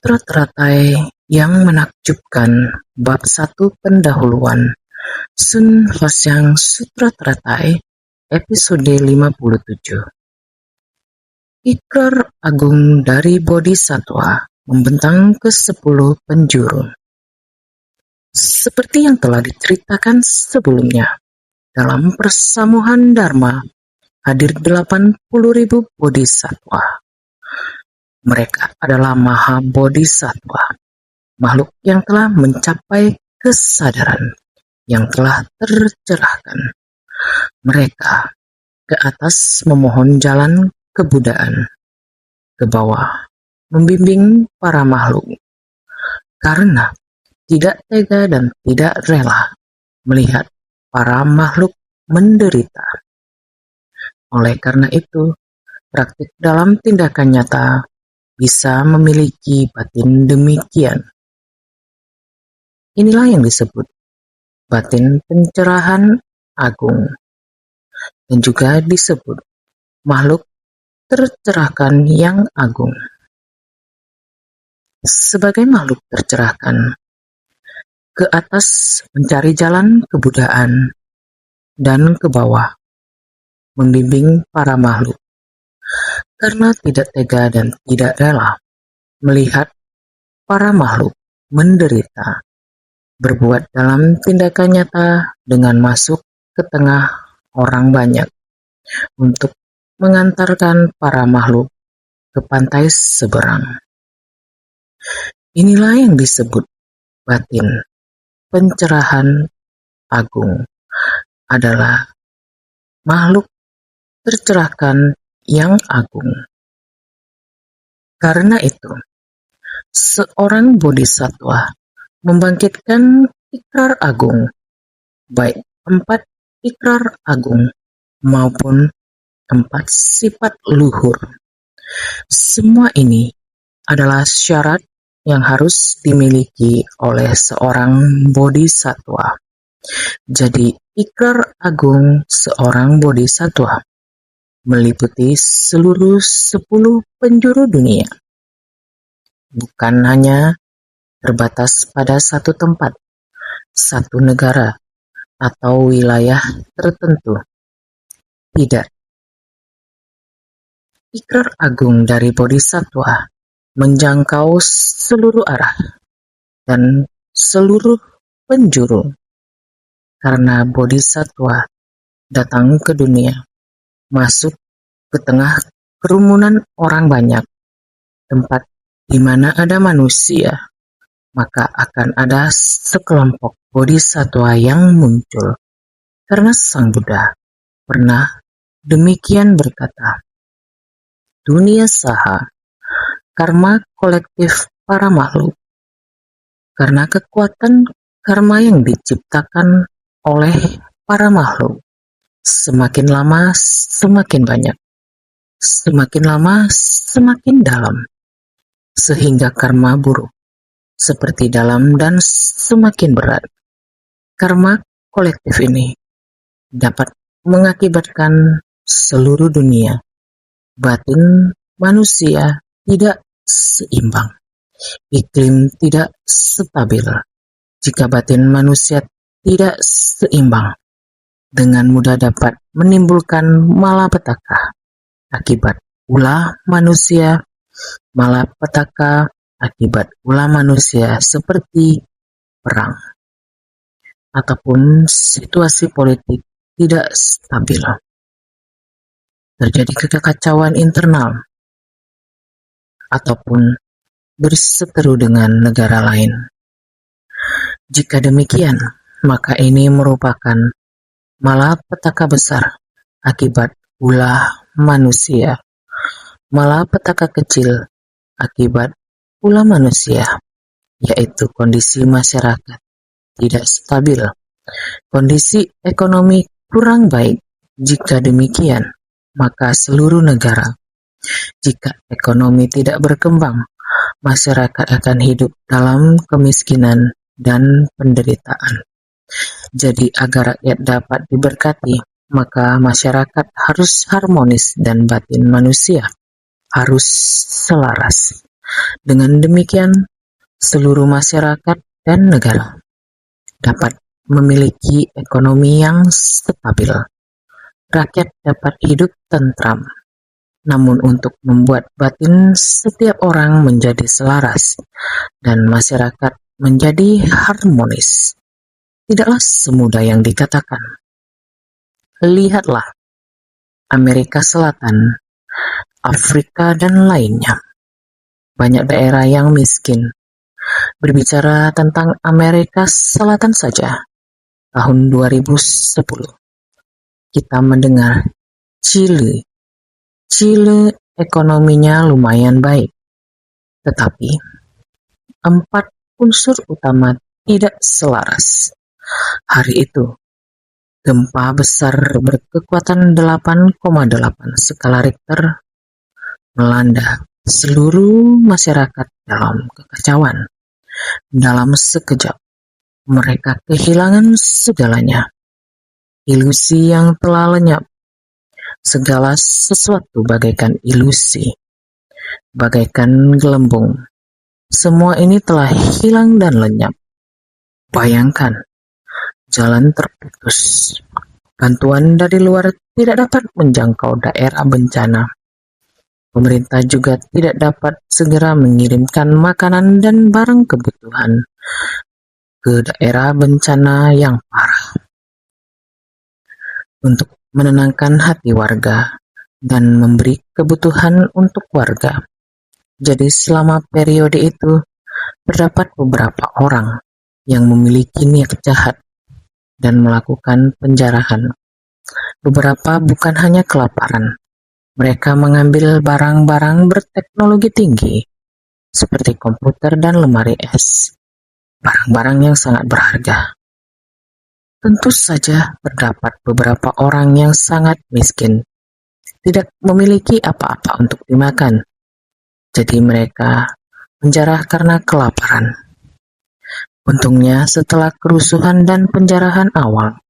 Sutra Teratai yang Menakjubkan Bab 1 Pendahuluan Sun Hwasyang Sutra Teratai Episode 57. Ikrar agung dari Bodhisattva membentang ke 10 penjuru. Seperti yang telah diceritakan sebelumnya, dalam persamuhan Dharma hadir 80.000 Bodhisattva. Mereka adalah Maha Bodhisattva, makhluk yang telah mencapai kesadaran, yang telah tercerahkan. Mereka ke atas memohon jalan kebudaan, ke bawah membimbing para makhluk, karena tidak tega dan tidak rela melihat para makhluk menderita. Oleh karena itu, praktik dalam tindakan nyata bisa memiliki batin demikian. Inilah yang disebut batin pencerahan agung, dan juga disebut makhluk tercerahkan yang agung. Sebagai makhluk tercerahkan, ke atas mencari jalan kebudaan, dan ke bawah membimbing para makhluk, karena tidak tega dan tidak rela melihat para makhluk menderita, berbuat dalam tindakan nyata dengan masuk ke tengah orang banyak untuk mengantarkan para makhluk ke pantai seberang. Inilah yang disebut batin pencerahan agung, adalah makhluk tercerahkan yang agung. Karena itu, seorang bodhisattva membangkitkan ikrar agung, baik 4 ikrar agung maupun 4 sifat luhur. Semua ini adalah syarat yang harus dimiliki oleh seorang bodhisattva. Jadi, ikrar agung seorang bodhisattva meliputi seluruh 10 penjuru dunia, bukan hanya terbatas pada satu tempat, satu negara, atau wilayah tertentu. Tidak. Ikrar agung dari bodhisattva menjangkau seluruh arah dan seluruh penjuru, karena bodhisattva datang ke dunia, masuk ke tengah kerumunan orang banyak, tempat di mana ada manusia, maka akan ada sekelompok bodhisattva yang muncul. Karena Sang Buddha pernah demikian berkata, dunia saha, karma kolektif para makhluk. Karena kekuatan karma yang diciptakan oleh para makhluk, semakin lama semakin banyak, semakin lama semakin dalam, sehingga karma buruk seperti dalam dan semakin berat. Karma kolektif ini dapat mengakibatkan seluruh dunia, batin manusia tidak seimbang, iklim tidak stabil. Jika batin manusia tidak seimbang, dengan mudah dapat menimbulkan malapetaka akibat ulah manusia, malapetaka akibat ulah manusia seperti perang ataupun situasi politik tidak stabil. Terjadi kekacauan internal ataupun berseteru dengan negara lain. Jika demikian, maka ini merupakan malapetaka besar akibat ulah manusia, malapetaka kecil akibat ulah manusia, yaitu kondisi masyarakat tidak stabil, kondisi ekonomi kurang baik. Jika demikian, maka seluruh negara, jika ekonomi tidak berkembang, masyarakat akan hidup dalam kemiskinan dan penderitaan. Jadi agar rakyat dapat diberkati, maka masyarakat harus harmonis dan batin manusia harus selaras. Dengan demikian, seluruh masyarakat dan negara dapat memiliki ekonomi yang stabil. Rakyat dapat hidup tentram. Namun untuk membuat batin setiap orang menjadi selaras dan masyarakat menjadi harmonis, tidaklah semudah yang dikatakan. Lihatlah Amerika Selatan, Afrika, dan lainnya. Banyak daerah yang miskin. Berbicara tentang Amerika Selatan saja, tahun 2010, kita mendengar Chile ekonominya lumayan baik, tetapi 4 unsur utama tidak selaras. Hari itu, gempa besar berkekuatan 8,8 skala Richter melanda seluruh masyarakat dalam kekacauan. Dalam sekejap, mereka kehilangan segalanya. Ilusi yang telah lenyap. Segala sesuatu bagaikan ilusi, bagaikan gelembung. Semua ini telah hilang dan lenyap. Bayangkan, jalan terputus. Bantuan dari luar tidak dapat menjangkau daerah bencana. Pemerintah juga tidak dapat segera mengirimkan makanan dan barang kebutuhan ke daerah bencana yang parah. Untuk menenangkan hati warga dan memberi kebutuhan untuk warga. Jadi selama periode itu, terdapat beberapa orang yang memiliki niat jahat dan melakukan penjarahan. Beberapa bukan hanya kelaparan, mereka mengambil barang-barang berteknologi tinggi, seperti komputer dan lemari es, barang-barang yang sangat berharga. Tentu saja terdapat beberapa orang yang sangat miskin, tidak memiliki apa-apa untuk dimakan. Jadi mereka menjarah karena kelaparan. Untungnya setelah kerusuhan dan penjarahan awal,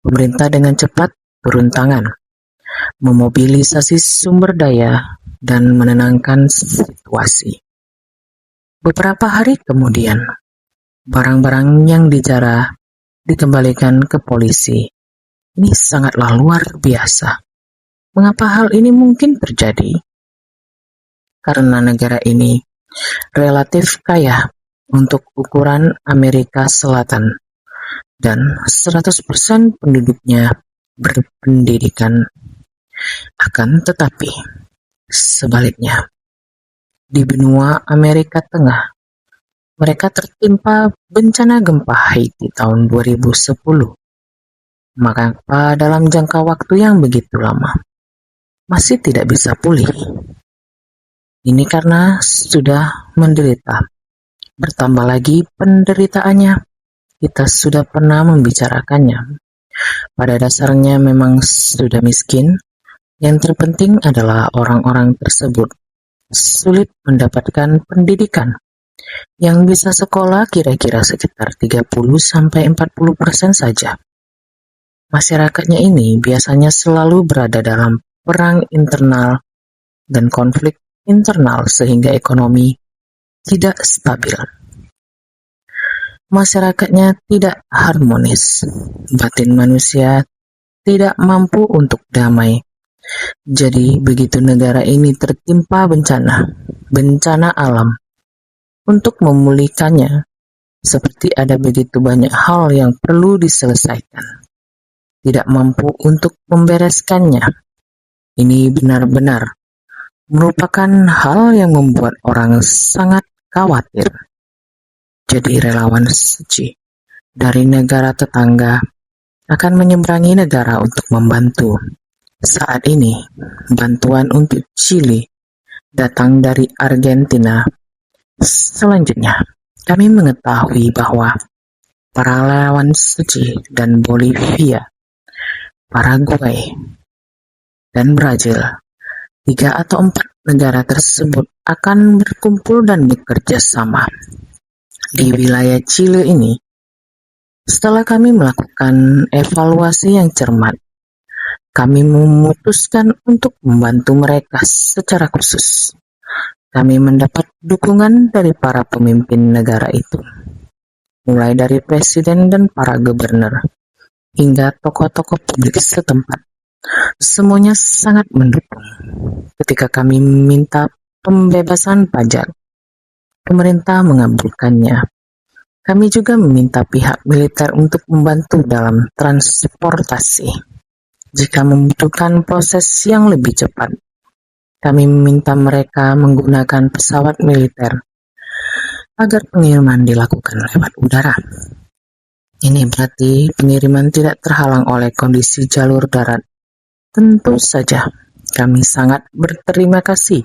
pemerintah dengan cepat turun tangan, memobilisasi sumber daya dan menenangkan situasi. Beberapa hari kemudian, barang-barang yang dijarah dikembalikan ke polisi. Ini sangatlah luar biasa. Mengapa hal ini mungkin terjadi? Karena negara ini relatif kaya untuk ukuran Amerika Selatan dan 100% penduduknya berpendidikan. Akan tetapi, sebaliknya, di benua Amerika Tengah, mereka tertimpa bencana gempa Haiti tahun 2010. Maka dalam jangka waktu yang begitu lama, masih tidak bisa pulih. Ini karena sudah menderita. Bertambah lagi penderitaannya. Kita sudah pernah membicarakannya. Pada dasarnya memang sudah miskin. Yang terpenting adalah orang-orang tersebut sulit mendapatkan pendidikan. Yang bisa sekolah kira-kira sekitar 30-40% saja. Masyarakatnya ini biasanya selalu berada dalam perang internal dan konflik internal sehingga ekonomi tidak stabil. Masyarakatnya tidak harmonis. Batin manusia tidak mampu untuk damai. Jadi begitu negara ini tertimpa bencana alam, untuk memulihkannya, seperti ada begitu banyak hal yang perlu diselesaikan. Tidak mampu untuk membereskannya. Ini benar-benar merupakan hal yang membuat orang sangat khawatir. Jadi relawan suci dari negara tetangga akan menyeberangi negara untuk membantu. Saat ini, bantuan untuk Chili datang dari Argentina. Selanjutnya, kami mengetahui bahwa para relawan suci dan Bolivia, Paraguay, dan Brazil, 3 atau 4 negara tersebut akan berkumpul dan bekerja sama di wilayah Chile ini. Setelah kami melakukan evaluasi yang cermat, kami memutuskan untuk membantu mereka secara khusus. kami mendapat dukungan dari para pemimpin negara itu, mulai dari presiden dan para gubernur, hingga tokoh-tokoh publik setempat. Semuanya sangat mendukung. Ketika kami minta pembebasan pajak, pemerintah mengabulkannya. Kami juga meminta pihak militer untuk membantu dalam transportasi. Jika membutuhkan proses yang lebih cepat, kami meminta mereka menggunakan pesawat militer agar pengiriman dilakukan lewat udara. Ini berarti pengiriman tidak terhalang oleh kondisi jalur darat. Tentu saja, kami sangat berterima kasih.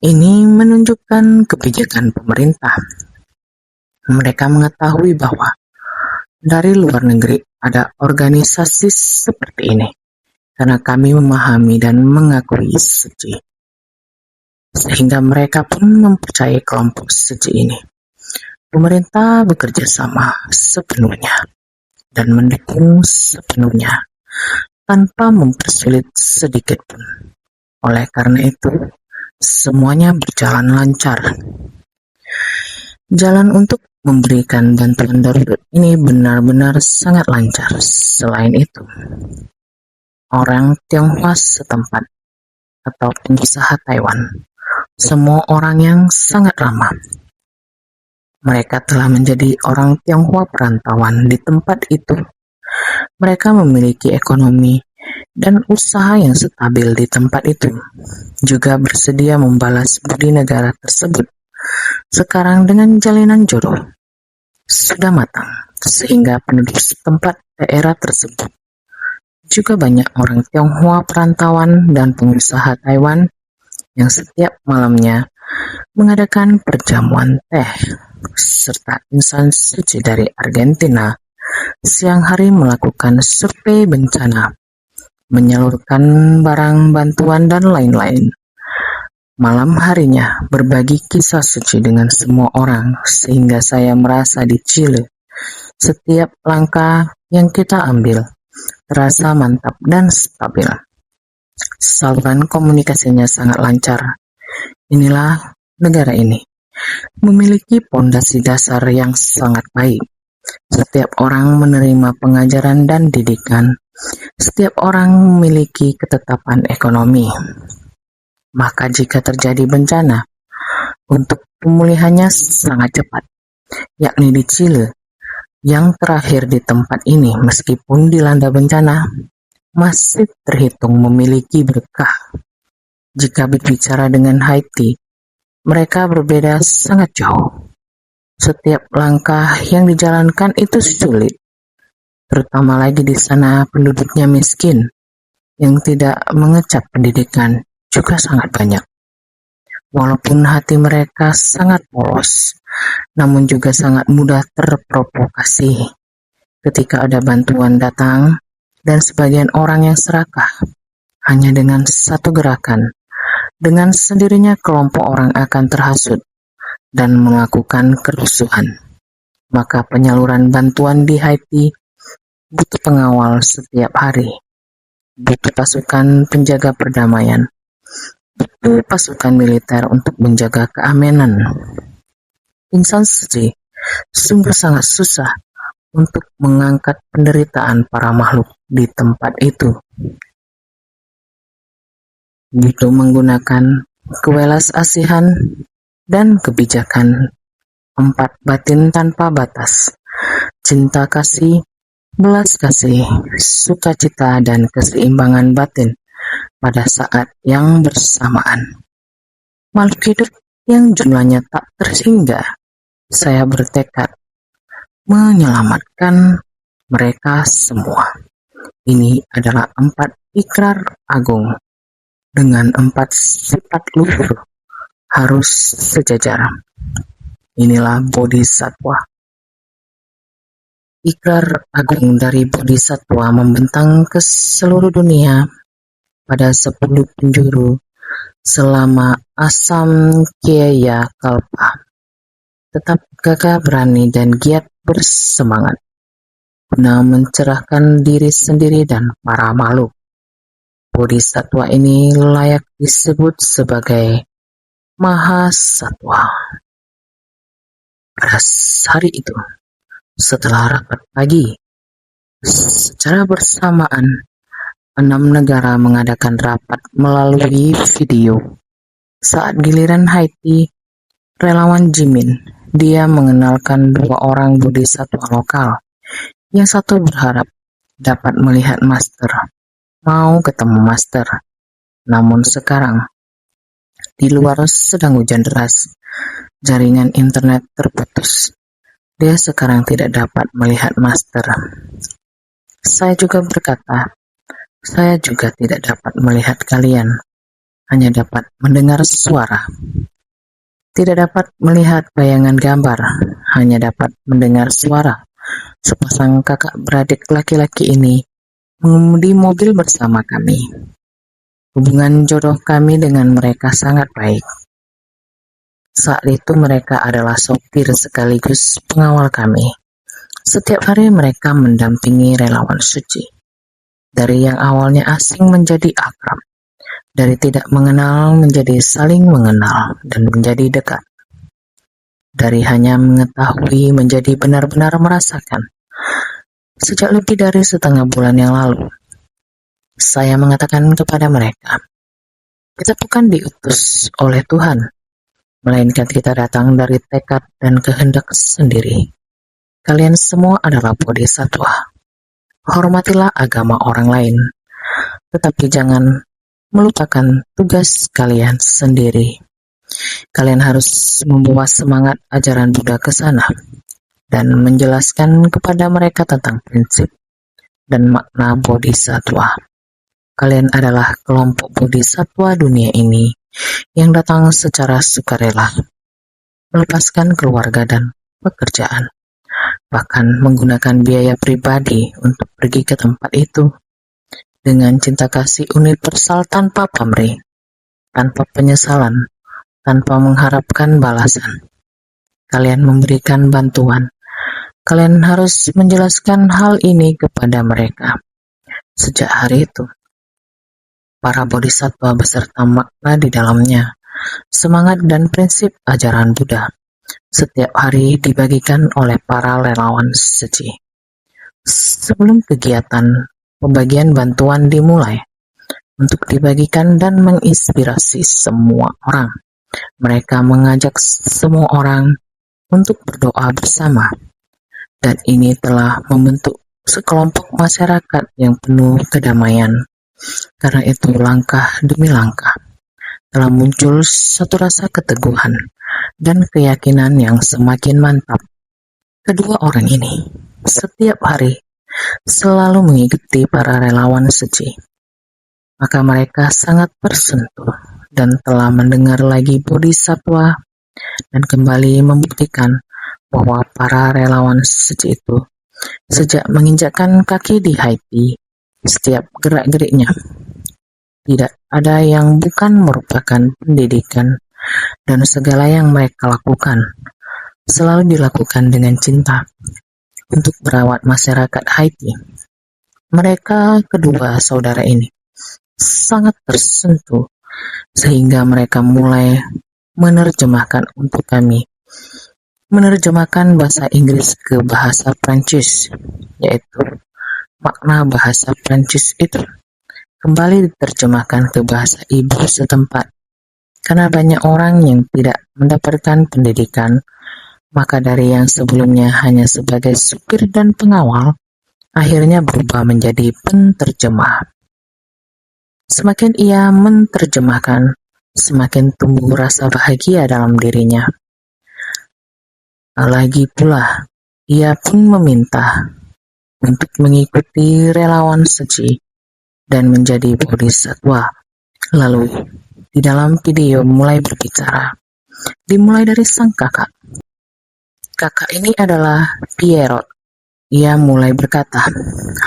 Ini menunjukkan kebijakan pemerintah. Mereka mengetahui bahwa dari luar negeri ada organisasi seperti ini, karena kami memahami dan mengakui seji. Sehingga mereka pun mempercayai kelompok seji ini. Pemerintah bekerja sama sepenuhnya dan mendukung sepenuhnya, tanpa mempersulit sedikit pun. Oleh karena itu, semuanya berjalan lancar. Jalan untuk memberikan bantuan darurat ini benar-benar sangat lancar. Selain itu, orang Tionghoa setempat atau pengusaha Taiwan, semua orang yang sangat ramah. Mereka telah menjadi orang Tionghoa perantauan di tempat itu. Mereka memiliki ekonomi dan usaha yang stabil di tempat itu, juga bersedia membalas budi negara tersebut. Sekarang dengan jalinan jodoh sudah matang, sehingga penduduk setempat daerah tersebut, juga banyak orang Tionghoa perantauan dan pengusaha Taiwan yang setiap malamnya mengadakan perjamuan teh, serta insan suci dari Argentina siang hari melakukan survei bencana, menyalurkan barang bantuan dan lain-lain. Malam harinya berbagi kisah suci dengan semua orang, sehingga saya merasa di Chile. Setiap langkah yang kita ambil terasa mantap dan stabil. Saluran komunikasinya sangat lancar. Inilah negara ini. Memiliki pondasi dasar yang sangat baik. Setiap orang menerima pengajaran dan didikan. Setiap orang memiliki ketetapan ekonomi. Maka jika terjadi bencana, untuk pemulihannya sangat cepat, yakni di Chile, yang terakhir di tempat ini meskipun dilanda bencana, masih terhitung memiliki berkah. Jika berbicara dengan Haiti, mereka berbeda sangat jauh. Setiap langkah yang dijalankan itu sulit, terutama lagi di sana penduduknya miskin, yang tidak mengecap pendidikan juga sangat banyak. Walaupun hati mereka sangat polos, namun juga sangat mudah terprovokasi ketika ada bantuan datang, dan sebagian orang yang serakah hanya dengan satu gerakan. Dengan sendirinya kelompok orang akan terhasut dan melakukan kerusuhan. Maka penyaluran bantuan di Haiti butuh pengawal setiap hari, butuh pasukan penjaga perdamaian, butuh pasukan militer untuk menjaga keamanan. Insan suci sungguh sangat susah untuk mengangkat penderitaan para makhluk di tempat itu. Gitu menggunakan kewelas asihan dan kebijakan 4 batin tanpa batas, cinta kasih, belas kasih, sukacita, dan keseimbangan batin pada saat yang bersamaan. Makhluk hidup yang jumlahnya tak terhingga, saya bertekad menyelamatkan mereka semua. Ini adalah 4 ikrar agung dengan 4 sifat luhur harus sejajar. Inilah Bodhisattva. Ikrar agung dari Bodhisattva membentang ke seluruh dunia pada 10 penjuru selama Asamkhya Kalpa. Tetap gagah berani dan giat bersemangat guna mencerahkan diri sendiri dan para makhluk. Bodhisattva ini layak disebut sebagai Mahasatwa. Pada hari itu, setelah rapat pagi, secara bersamaan 6 negara mengadakan rapat melalui video. Saat giliran Haiti, relawan Jimin, dia mengenalkan 2 orang bodhisatwa lokal. Yang satu berharap dapat melihat Master, mau ketemu Master. Namun sekarang, di luar sedang hujan deras, jaringan internet terputus. Dia sekarang tidak dapat melihat Master. Saya juga berkata, saya juga tidak dapat melihat kalian, hanya dapat mendengar suara. Tidak dapat melihat bayangan gambar, hanya dapat mendengar suara. Sepasang kakak beradik laki-laki ini mengemudi mobil bersama kami. Hubungan jodoh kami dengan mereka sangat baik. Saat itu mereka adalah sopir sekaligus pengawal kami. Setiap hari mereka mendampingi relawan suci. Dari yang awalnya asing menjadi akrab. Dari tidak mengenal menjadi saling mengenal dan menjadi dekat. Dari hanya mengetahui menjadi benar-benar merasakan. Sejak lebih dari setengah bulan yang lalu, saya mengatakan kepada mereka, kita bukan diutus oleh Tuhan, melainkan kita datang dari tekad dan kehendak sendiri. Kalian semua adalah bodhisatwa. Hormatilah agama orang lain, tetapi jangan melupakan tugas kalian sendiri. Kalian harus membawa semangat ajaran Buddha ke sana dan menjelaskan kepada mereka tentang prinsip dan makna bodhisatwa. Kalian adalah kelompok bodhisatwa dunia ini yang datang secara sukarela, melepaskan keluarga dan pekerjaan, bahkan menggunakan biaya pribadi untuk pergi ke tempat itu dengan cinta kasih universal tanpa pamrih, tanpa penyesalan, tanpa mengharapkan balasan. Kalian memberikan bantuan. Kalian harus menjelaskan hal ini kepada mereka. Sejak hari itu, para bodhisatwa beserta makna di dalamnya, semangat dan prinsip ajaran Buddha, setiap hari dibagikan oleh para relawan suci. Sebelum kegiatan pembagian bantuan dimulai, untuk dibagikan dan menginspirasi semua orang, mereka mengajak semua orang untuk berdoa bersama. Dan ini telah membentuk sekelompok masyarakat yang penuh kedamaian. Karena itu langkah demi langkah telah muncul satu rasa keteguhan dan keyakinan yang semakin mantap. Kedua orang ini setiap hari selalu mengikuti para relawan suci. Maka mereka sangat tersentuh dan telah mendengar lagi bodhisatwa dan kembali membuktikan bahwa para relawan suci itu sejak menginjakkan kaki di Haiti, setiap gerak-geriknya tidak ada yang bukan merupakan pendidikan, dan segala yang mereka lakukan selalu dilakukan dengan cinta untuk merawat masyarakat Haiti. Mereka kedua saudara ini sangat tersentuh sehingga mereka mulai menerjemahkan untuk kami, menerjemahkan bahasa Inggris ke bahasa Prancis, yaitu makna bahasa Prancis itu kembali diterjemahkan ke bahasa ibu setempat. Karena banyak orang yang tidak mendapatkan pendidikan, maka dari yang sebelumnya hanya sebagai supir dan pengawal, akhirnya berubah menjadi penterjemah. Semakin ia menerjemahkan, semakin tumbuh rasa bahagia dalam dirinya. Lagi pula, ia pun meminta untuk mengikuti relawan suci dan menjadi bodhisatwa. Lalu, di dalam video mulai berbicara, dimulai dari sang kakak. Kakak ini adalah Pierrot. Ia mulai berkata,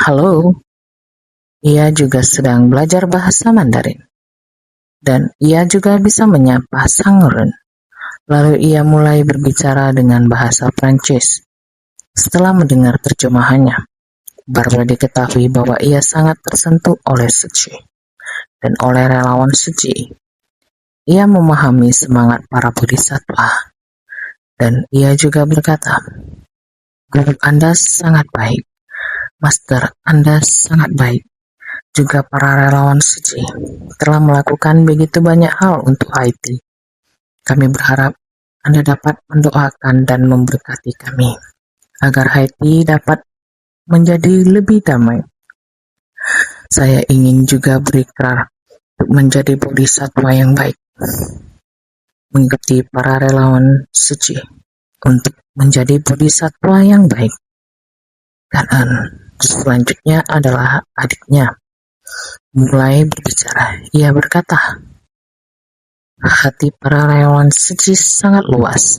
"Halo." Ia juga sedang belajar bahasa Mandarin. Dan ia juga bisa menyapa Sang Ren. Lalu ia mulai berbicara dengan bahasa Prancis. Setelah mendengar terjemahannya, baru diketahui bahwa ia sangat tersentuh oleh suci dan oleh relawan suci. ia memahami semangat para bodhisattva, dan ia juga berkata, "Guru Anda sangat baik, Master Anda sangat baik, juga para relawan suci telah melakukan begitu banyak hal untuk Haiti. Kami berharap Anda dapat mendoakan dan memberkati kami, agar Haiti dapat menjadi lebih damai. Saya ingin juga berikrar untuk menjadi bodhisattva yang baik, mengikuti para relawan suci untuk menjadi bodhisattva yang baik." Dan selanjutnya adalah adiknya mulai berbicara. Ia berkata, "Hati para relawan suci sangat luas,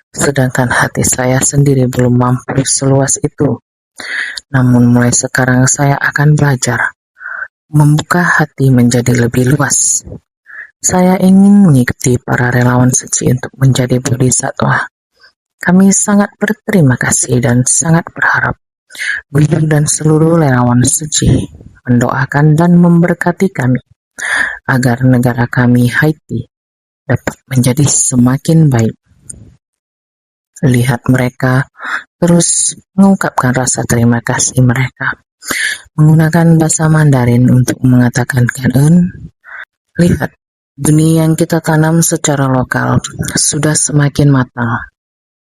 sedangkan hati saya sendiri belum mampu seluas itu. Namun mulai sekarang saya akan belajar membuka hati menjadi lebih luas. Saya ingin mengikuti para relawan suci untuk menjadi bodhisattva. Kami sangat berterima kasih dan sangat berharap Guru dan seluruh relawan suci mendoakan dan memberkati kami, agar negara kami Haiti dapat menjadi semakin baik." Lihat mereka terus mengungkapkan rasa terima kasih mereka menggunakan bahasa Mandarin untuk mengatakan kangen. Lihat, benih yang kita tanam secara lokal sudah semakin matang.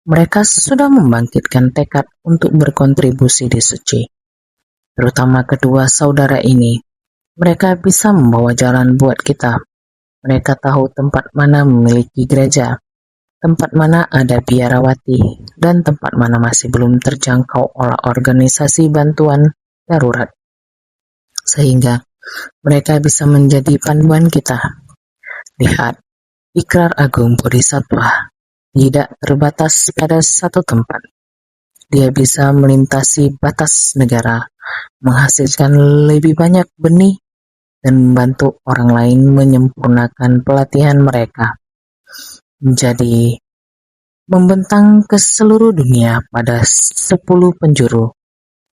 Mereka sudah membangkitkan tekad untuk berkontribusi di suci. Terutama kedua saudara ini, mereka bisa membawa jalan buat kita. Mereka tahu tempat mana memiliki gereja, tempat mana ada biarawati, dan tempat mana masih belum terjangkau oleh organisasi bantuan darurat. Sehingga mereka bisa menjadi panduan kita. Lihat, ikrar agung bodhisattva tidak terbatas pada satu tempat. Dia bisa melintasi batas negara, menghasilkan lebih banyak benih, dan membantu orang lain menyempurnakan pelatihan mereka. Jadi, membentang ke seluruh dunia pada 10 penjuru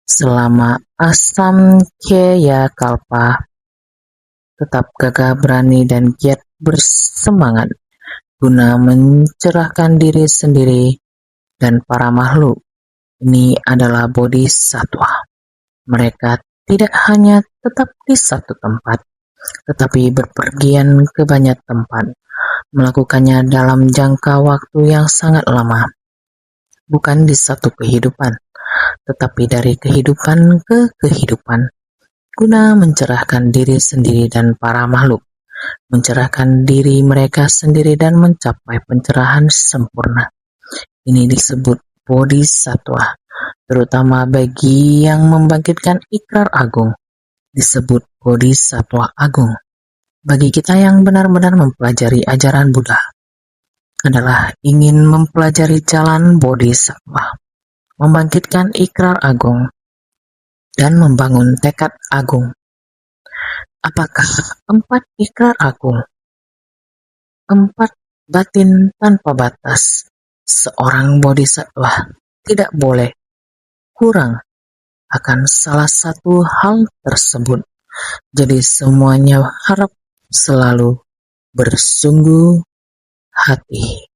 selama Asamkhya Kalpa, tetap gagah berani dan giat bersemangat guna mencerahkan diri sendiri dan para makhluk. Ini adalah bodhisattva. Mereka tidak hanya tetap di satu tempat, tetapi berpergian ke banyak tempat, melakukannya dalam jangka waktu yang sangat lama. Bukan di satu kehidupan, tetapi dari kehidupan ke kehidupan, guna mencerahkan diri sendiri dan para makhluk, mencerahkan diri mereka sendiri dan mencapai pencerahan sempurna. Ini disebut bodhisattva, terutama bagi yang membangkitkan ikrar agung, disebut bodhisattva agung. Bagi kita yang benar-benar mempelajari ajaran Buddha, adalah ingin mempelajari jalan bodhisattva, membangkitkan ikrar agung, dan membangun tekad agung. Apakah 4 ikrar agung, 4 batin tanpa batas, seorang bodhisattva tidak boleh kurang akan salah satu hal tersebut? Jadi semuanya harap selalu bersungguh hati.